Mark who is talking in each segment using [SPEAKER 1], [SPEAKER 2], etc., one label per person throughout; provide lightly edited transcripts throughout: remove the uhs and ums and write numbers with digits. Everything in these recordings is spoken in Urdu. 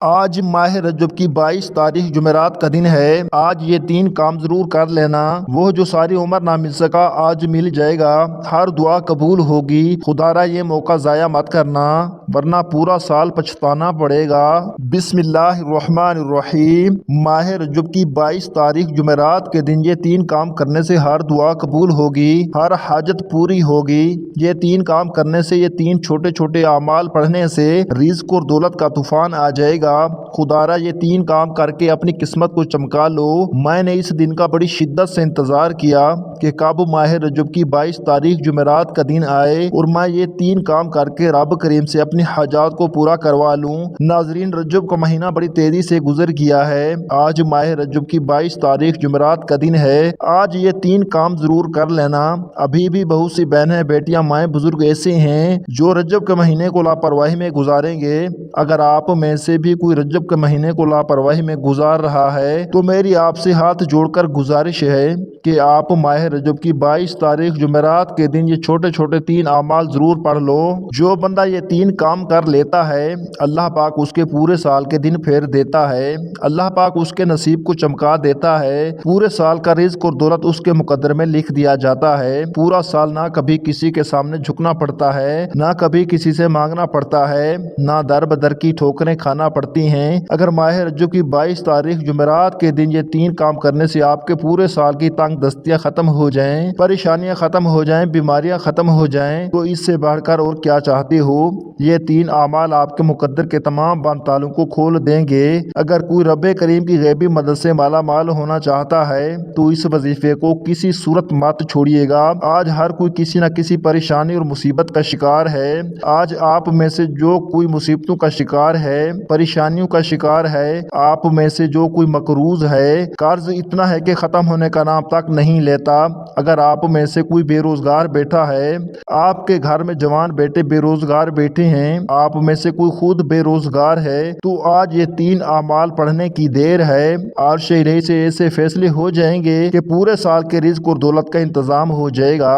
[SPEAKER 1] آج ماہ رجب کی 22 تاریخ جمعرات کا دن ہے۔ آج یہ 3 کام ضرور کر لینا، وہ جو ساری عمر نہ مل سکا آج مل جائے گا۔ ہر دعا قبول ہوگی، خدا را یہ موقع ضائع مت کرنا ورنہ پورا سال پچھتانا پڑے گا۔ بسم اللہ الرحمن الرحیم۔ ماہ رجب کی 22 تاریخ جمعرات کے دن یہ 3 کام کرنے سے ہر دعا قبول ہوگی، ہر حاجت پوری ہوگی۔ یہ 3 کام کرنے سے، یہ 3 چھوٹے چھوٹے اعمال پڑھنے سے رزق اور دولت کا طوفان آ جائے گا۔ خدا را یہ 3 کام کر کے اپنی قسمت کو چمکا لو۔ میں نے اس دن کا بڑی شدت سے انتظار کیا کہ کب ماہ رجب کی 22 تاریخ جمعرات کا دن آئے اور میں یہ 3 کام کر کے رب کریم سے اپنی حاجات کو پورا کروا لوں۔ ناظرین، رجب کا مہینہ بڑی تیزی سے گزر گیا ہے۔ آج ماہ رجب کی 22 تاریخ جمعرات کا دن ہے۔ آج یہ 3 کام ضرور کر لینا۔ ابھی بھی بہت سی بہنیں، بیٹیاں، مائیں، بزرگ ایسے ہیں جو رجب کے مہینے کو لاپرواہی میں گزاریں گے۔ اگر آپ میں سے بھی کوئی رجب کے مہینے کو لاپرواہی میں گزار رہا ہے تو میری آپ سے ہاتھ جوڑ کر گزارش ہے کہ آپ ماہ رجب کی 22 تاریخ جمعرات کے دن یہ چھوٹے چھوٹے 3 اعمال ضرور پڑھ لو۔ جو بندہ یہ 3 کام کر لیتا ہے، اللہ پاک اس کے پورے سال کے دن پھیر دیتا ہے۔ اللہ پاک اس کے نصیب کو چمکا دیتا ہے۔ پورے سال کا رزق اور دولت اس کے مقدر میں لکھ دیا جاتا ہے۔ پورا سال نہ کبھی کسی کے سامنے جھکنا پڑتا ہے، نہ کبھی کسی سے مانگنا پڑتا ہے، نہ در بدر کی ٹھوکریں کھانا پڑتی ہیں۔ اگر ماہ رجب کی 22 تاریخ جمعرات کے دن یہ 3 کام کرنے سے آپ کے پورے سال کی تنگ دستیاں ختم ہو جائیں، پریشانیاں ختم ہو جائیں، بیماریاں ختم ہو جائیں، تو اس سے بڑھ کر اور کیا چاہتے ہو؟ یہ 3 اعمال آپ کے مقدر کے تمام بند تالوں کو کھول دیں گے۔ اگر کوئی رب کریم کی غیبی مدد سے مالا مال ہونا چاہتا ہے تو اس وظیفے کو کسی صورت مت چھوڑیے گا۔ آج ہر کوئی کسی نہ کسی پریشانی اور مصیبت کا شکار ہے۔ آج آپ میں سے جو کوئی مصیبتوں کا شکار ہے، پریشانیوں کا شکار ہے، آپ میں سے جو کوئی مقروض ہے، قرض اتنا ہے کہ ختم ہونے کا نام تک نہیں لیتا، اگر آپ میں سے کوئی بے روزگار بیٹھا ہے، آپ کے گھر میں جوان بیٹے بے روزگار بیٹھے ہیں، آپ میں سے کوئی خود بے روزگار ہے، تو آج یہ 3 اعمال پڑھنے کی دیر ہے۔ عرش الہی سے ایسے فیصلے ہو جائیں گے کہ پورے سال کے رزق اور دولت کا انتظام ہو جائے گا۔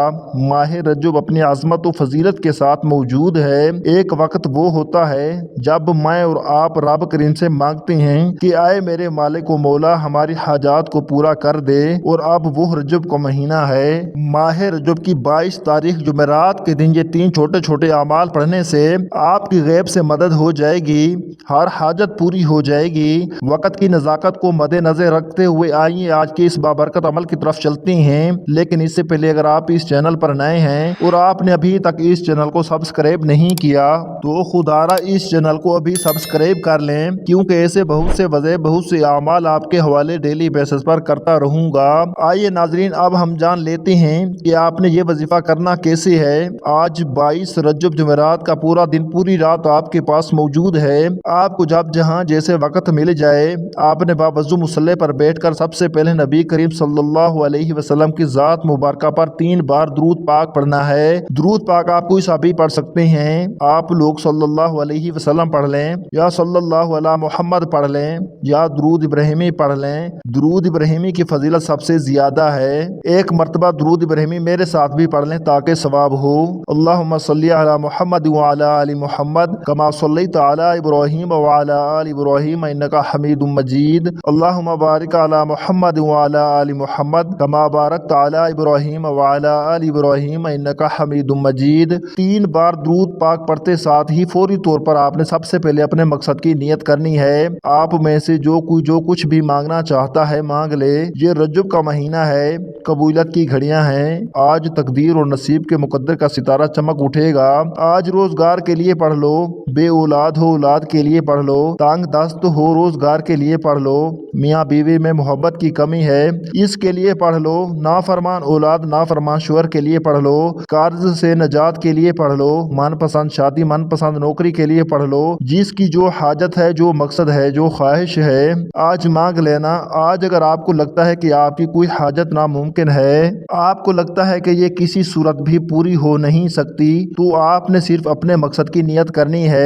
[SPEAKER 1] ماہ رجب اپنی عظمت و فضیلت کے ساتھ موجود ہے۔ ایک وقت وہ ہوتا ہے جب میں اور آپ رب کریم سے مانگتے ہیں کہ آئے میرے مالک و مولا ہماری حاجات کو پورا کر دے، اور اب وہ رجب کا مہینہ ہے۔ ماہ رجب کی 22 تاریخ جمعرات کے دن یہ 3 چھوٹے چھوٹے اعمال پڑھنے سے آپ کی غیب سے مدد ہو جائے گی، ہر حاجت پوری ہو جائے گی۔ وقت کی نزاکت کو مد نظر رکھتے ہوئے آئیے آج کے اس بابرکت عمل کی طرف چلتے ہیں، لیکن اس سے پہلے اگر آپ اس چینل پر نئے ہیں اور آپ نے ابھی تک اس چینل کو سبسکرائب نہیں کیا تو خدا را اس چینل کو ابھی سبسکرائب کر لیں، کیونکہ ایسے بہت سے وظائف، بہت سے اعمال آپ کے حوالے ڈیلی بیسس پر کرتا رہوں گا۔ آئیے ناظرین، اب ہم جان لیتے ہیں کہ آپ نے یہ وظیفہ کرنا کیسے ہے۔ آج 22 رجب جمعرات کا پورا دن، پوری رات آپ کے پاس موجود ہے۔ آپ کو جب جہاں جیسے وقت مل جائے، آپ نے باوضو مصلی پر بیٹھ کر سب سے پہلے نبی کریم صلی اللہ علیہ وسلم کی ذات مبارکہ پر 3 بار درود پاک پڑھنا ہے۔ درود پاک آپ کوئی سا بھی پڑھ سکتے ہیں۔ آپ لوگ صلی اللہ علیہ وسلم پڑھ لیں، یا صلی اللہ علی محمد پڑھ لیں، یا درود ابراہیمی پڑھ لیں۔ درود ابراہیمی کی فضیلت سب سے زیادہ ہے۔ ایک مرتبہ درود ابراہیمی میرے ساتھ بھی پڑھ لیں تاکہ ثواب ہو۔ اللہم صلی علی محمد وعلی آل محمد کما صلیت علی ابراہیم وعلی آل ابراہیم انک حمید مجید۔ اللہم بارک علی محمد وعلی آل محمد کما بارکت علی ابراہیم وعلی آل ابراہیم انک حمید مجید۔ 3 بار درود پاک پڑھتے ساتھ ہی فوری طور پر آپ نے سب سے پہلے اپنے مقصد کی نیت کرنی ہے۔ آپ میں سے جو کوئی جو کچھ بھی مانگنا چاہتا ہے مانگ لے۔ یہ رجب کا مہینہ ہے، قبولیت کی گھڑیاں ہیں۔ آج تقدیر اور نصیب کے مقدر کا ستارہ چمک اٹھے گا۔ آج روزگار کے لیے پڑھ لو، بے اولاد ہو اولاد کے لیے پڑھ لو، تنگ دست ہو روزگار کے لیے پڑھ لو، میاں بیوی میں محبت کی کمی ہے اس کے لیے پڑھ لو، نافرمان اولاد نافرمان شوہر کے لیے پڑھ لو، قرض سے نجات کے لیے پڑھ لو، من پسند شادی من پسند نوکری کے لیے پڑھ لو۔ جس کی جو حاجت ہے، جو مقصد ہے، جو خواہش ہے، آج مانگ لینا۔ آج اگر آپ کو لگتا ہے کہ آپ کی کوئی حاجت ناممکن ہے، آپ کو لگتا ہے کہ یہ کسی صورت بھی پوری ہو نہیں سکتی، تو آپ نے صرف اپنے مقصد کی نیت کرنی ہے۔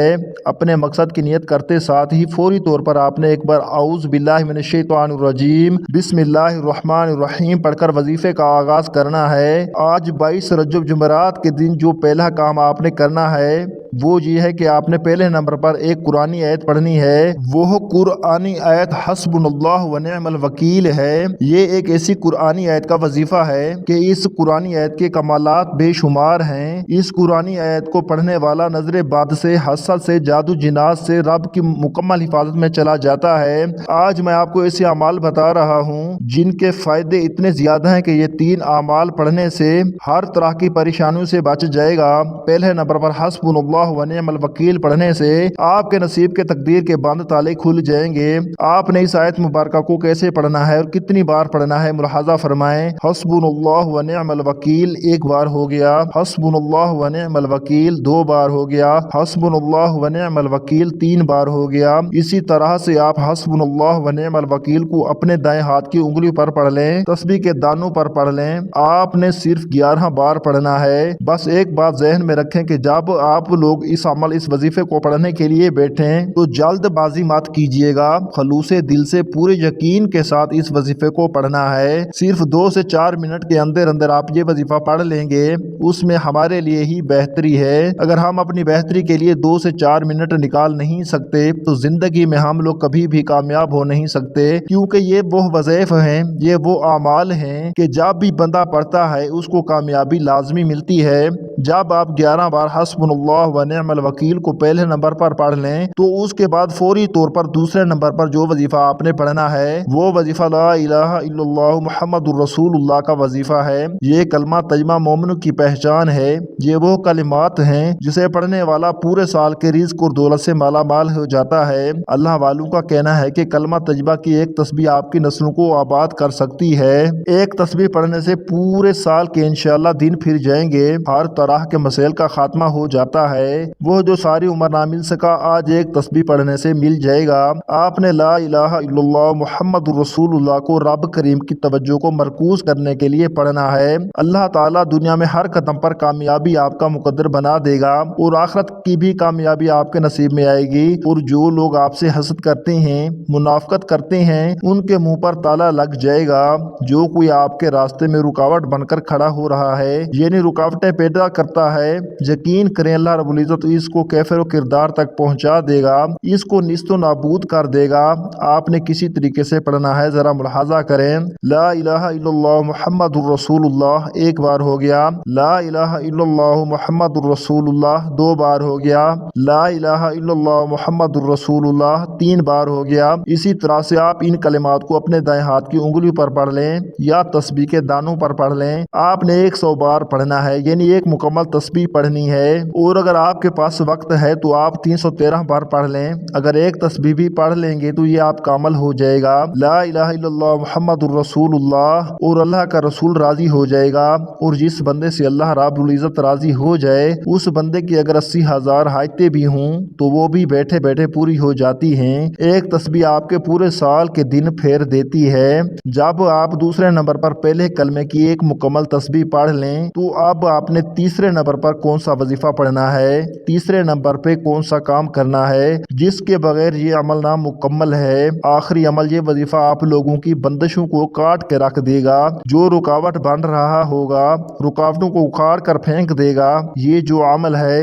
[SPEAKER 1] اپنے مقصد کی نیت کرتے ساتھ ہی فوری طور پر آپ نے ایک بار اعوذ باللہ من الشیطان الرجیم بسم اللہ الرحمن الرحیم پڑھ کر وظیفے کا آغاز کرنا ہے۔ آج 22 رجب جمعرات کے دن جو پہلا کام آپ نے کرنا ہے وہ یہ ہے کہ آپ نے پہلے نمبر پر ایک قرآنی آیت پڑھنی ہے۔ وہ قرآنی آیت حسبنا اللہ و نعم الوکیل ہے۔ یہ ایک ایسی قرآنی آیت کا وظیفہ ہے کہ اس قرآنی آیت کے کمالات بے شمار ہیں۔ اس قرآنی آیت کو پڑھنے والا نظر بد سے، حسد سے، جادو جنات سے رب کی مکمل حفاظت میں چلا جاتا ہے۔ آج میں آپ کو ایسے اعمال بتا رہا ہوں جن کے فائدے اتنے زیادہ ہیں کہ یہ 3 اعمال پڑھنے سے ہر طرح کی پریشانیوں سے بچ جائے گا۔ پہلے نمبر پر حسبنا اللہ و نعم الوکیل پڑھنے سے آپ کے نصیب کے تقدیر کے بند تالے کھل جائیں گے۔ آپ نے اس آیت مبارکہ کو کیسے پڑھنا ہے اور کتنی بار پڑھنا ہے ملاحظہ فرمائیں۔ حسبنا اللہ و نعم الوکیل ایک بار ہو گیا، حسبنا اللہ و نعم الوکیل 2 بار ہو گیا، حسبنا اللہ و نعم الوکیل 3 بار ہو گیا۔ اسی طرح سے آپ حسبنا اللہ و نعم الوکیل کو اپنے دائیں ہاتھ کی انگلی پر پڑھ لیں، تسبیح کے دانوں پر پڑھ لیں۔ آپ نے صرف 11 بار پڑھنا ہے۔ بس ایک بات ذہن میں رکھیں کہ جب آپ لوگ اس وظیفے کو پڑھنے کے لیے بیٹھیں تو جلد بازی مت کیجیے گا، خلوص دل سے پورے یقین کے ساتھ اس وظیفے کو پڑھنا ہے۔ صرف 2 سے 4 منٹ کے اندر اندر آپ یہ وظیفہ پڑھ لیں گے، اس میں ہمارے لیے ہی بہتری ہے۔ اگر ہم اپنی بہتری کے لیے 2 سے 4 منٹ نکال نہیں سکتے تو زندگی میں ہم لوگ کبھی بھی کامیاب ہو نہیں سکتے، کیونکہ یہ وہ وظائف ہیں، یہ وہ اعمال ہیں کہ جب بھی بندہ پڑھتا ہے اس کو کامیابی لازمی ملتی ہے۔ جب آپ 11 بار حسبنا اللہ و نعم الوکیل کو پہلے نمبر پر پڑھ لیں تو اس کے بعد فوری طور پر دوسرے نمبر پر جو وظیفہ آپ نے پڑھنا ہے وہ وظیفہ لا الہ الا اللہ محمد الرسول اللہ کا وظیفہ ہے۔ یہ کلمہ طیبہ مومنوں کی پہچان ہے۔ یہ وہ کلمات ہیں جسے پڑھنے والا پورے سال کے رزق اور دولت سے مالا مال ہو جاتا ہے۔ اللہ والوں کا کہنا ہے کہ کلمہ طیبہ کی ایک تسبیح آپ کی نسلوں کو آباد کر سکتی ہے۔ ایک تسبیح پڑھنے سے پورے سال کے انشاءاللہ دن پھر جائیں گے، ہر طرح کے مسائل کا خاتمہ ہو جاتا ہے۔ وہ جو ساری عمر نہ مل سکا آج ایک تسبیح پڑھنے سے مل جائے گا۔ آپ نے لا الہ الا اللہ محمد الرسول اللہ کو رب کریم کی توجہ کو مرکوز کرنے کے لیے پڑھنا ہے۔ اللہ تعالیٰ دنیا میں ہر قدم پر کامیابی آپ کا مقدر بنا دے گا اور آخرت کی بھی کامیابی آپ کے نصیب میں آئے گی۔ اور جو لوگ آپ سے حسد کرتے ہیں، منافقت کرتے ہیں، ان کے منہ پر تالا لگ جائے گا۔ جو کوئی آپ کے راستے میں رکاوٹ بن کر کھڑا ہو رہا ہے، یعنی رکاوٹیں پیدا کرتا ہے، یقین کریں اللہ رب العزت اس کو کیفر و کردار تک پہنچا دے گا، اس کو نیست و نابود کر دے گا۔ آپ نے کسی طریقے سے پڑھنا ہے، ذرا ملاحظہ کریں۔ لا الہ الا اللہ محمد الرسول اللہ ایک بار ہو گیا، لا الہ الا اللہ محمد الرسول اللہ 2 بار ہو گیا، لا الہ الا اللہ محمد الرسول اللہ 3 بار ہو گیا۔ اسی طرح سے آپ ان کلمات کو اپنے دائیں ہاتھ کی انگلی پر پڑھ لیں یا تسبیح کے دانوں پر پڑھ لیں۔ آپ نے 100 بار پڑھنا ہے، یعنی ایک مکمل تسبیح پڑھنی ہے۔ اور اگر آپ کے پاس وقت ہے تو آپ 313 بار پڑھ لیں۔ اگر ایک تسبیح بھی پڑھ لیں گے تو یہ آپ کا عمل ہو جائے گا۔ لا الہ الا اللہ محمد الرسول اللہ اور اللہ کا رسول راضی ہو جائے گا، اور جس بندے سے اللہ رب العزت راضی ہو جائے اس بندے کی اگر 80,000 حاجتیں بھی ہوں تو وہ بھی بیٹھے بیٹھے پوری ہو جاتی ہیں۔ ایک تسبیح آپ کے پورے سال کے دن پھیر دیتی ہے۔ جب آپ دوسرے نمبر پر پہلے کلمے کی ایک مکمل تسبیح پڑھ لیں تو اب آپ نے تیسرے نمبر پر کون سا وظیفہ پڑھنا ہے، تیسرے نمبر پہ کون سا کام کرنا ہے جس کے بغیر یہ عمل نامکمل ہے۔ آخری عمل یہ وظیفہ آپ لوگوں کی بندشوں کو کاٹ کے رکھ دے گا، جو رکاوٹ بن رہا ہوگا رکاوٹوں کو اکھاڑ کر پھینک دے گا۔ یہ جو عمل ہے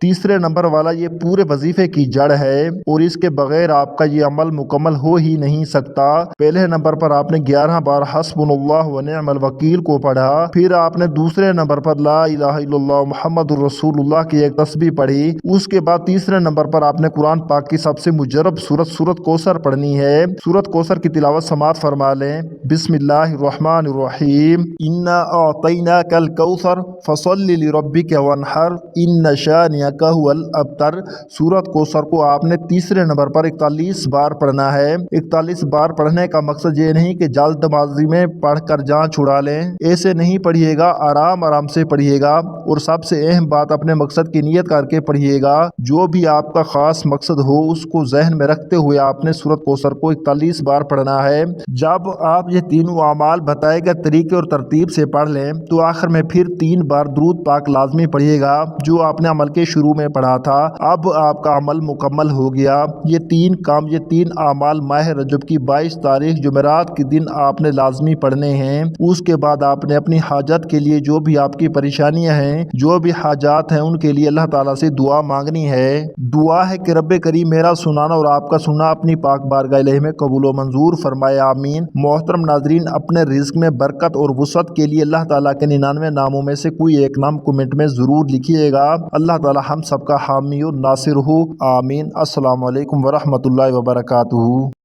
[SPEAKER 1] تیسرے نمبر والا یہ پورے وظیفے کی جڑ ہے اور اس کے بغیر آپ کا یہ عمل مکمل ہو ہی نہیں سکتا۔ پہلے نمبر پر آپ نے 11 بار حسبنا اللہ و نعم الوکیل کو پڑھا، پھر آپ نے دوسرے نمبر پر لا الہ الا اللہ محمد الرسول اللہ کی ایک تسبیح پڑھی، اس کے بعد تیسرے نمبر پر آپ نے قرآن پاک کی سب سے مجرب سورت کوثر پڑھنی ہے۔ سورت کوثر کی تلاوت سماعت فرما لیں۔ بسم اللہ الرحمن الرحیم، انا اعطیناک الکوثر فصل لربک وانحر ان شانئک هو الابتر۔ سورت کوثر کو آپ نے تیسرے نمبر پر 41 بار پڑھنا ہے۔ 41 بار پڑھنے کا مقصد یہ نہیں کہ جلد بازی میں پڑھ کر جان چھڑا لیں، ایسے نہیں پڑھیے گا، آرام آرام سے پڑھیے گا، اور سب سے اہم بات اپنے مقصد کی نیت کر کے پڑھیے گا۔ جو بھی آپ کا خاص مقصد ہو اس کو ذہن میں رکھتے ہوئے آپ نے سورت کوثر کو 41 بار پڑھنا ہے۔ جب آپ یہ تینوں اعمال بتائے گئے طریقے اور ترتیب سے پڑھ لیں تو آخر میں پھر 3 بار درود پاک لازمی پڑھیے گا جو آپ نے عمل کے شروع میں پڑھا تھا۔ اب آپ کا عمل مکمل ہو گیا۔ یہ 3 اعمال ماہ رجب کی 22 تاریخ جمعرات کے دن آپ نے لازمی پڑھنے ہیں۔ اس کے بعد آپ نے اپنی حاجت کے لیے جو بھی آپ کی پریشانیاں ہیں، جو بھی حاجات ہیں، ان کے لیے اللہ تعالیٰ سے دعا مانگنی ہے۔ دعا ہے کہ رب کریم میرا سنانا اور آپ کا سننا اپنی پاک بارگاہ الہی میں قبول و منظور فرمائے، آمین۔ محترم ناظرین، اپنے رزق میں برکت اور وسعت کے لیے اللہ تعالیٰ کے 99 ناموں میں سے کوئی ایک نام کمنٹ میں ضرور لکھیے گا۔ اللہ تعالیٰ ہم سب کا حامی اور ناصر ہو، آمین۔ السلام علیکم ورحمۃ اللہ وبرکاتہ۔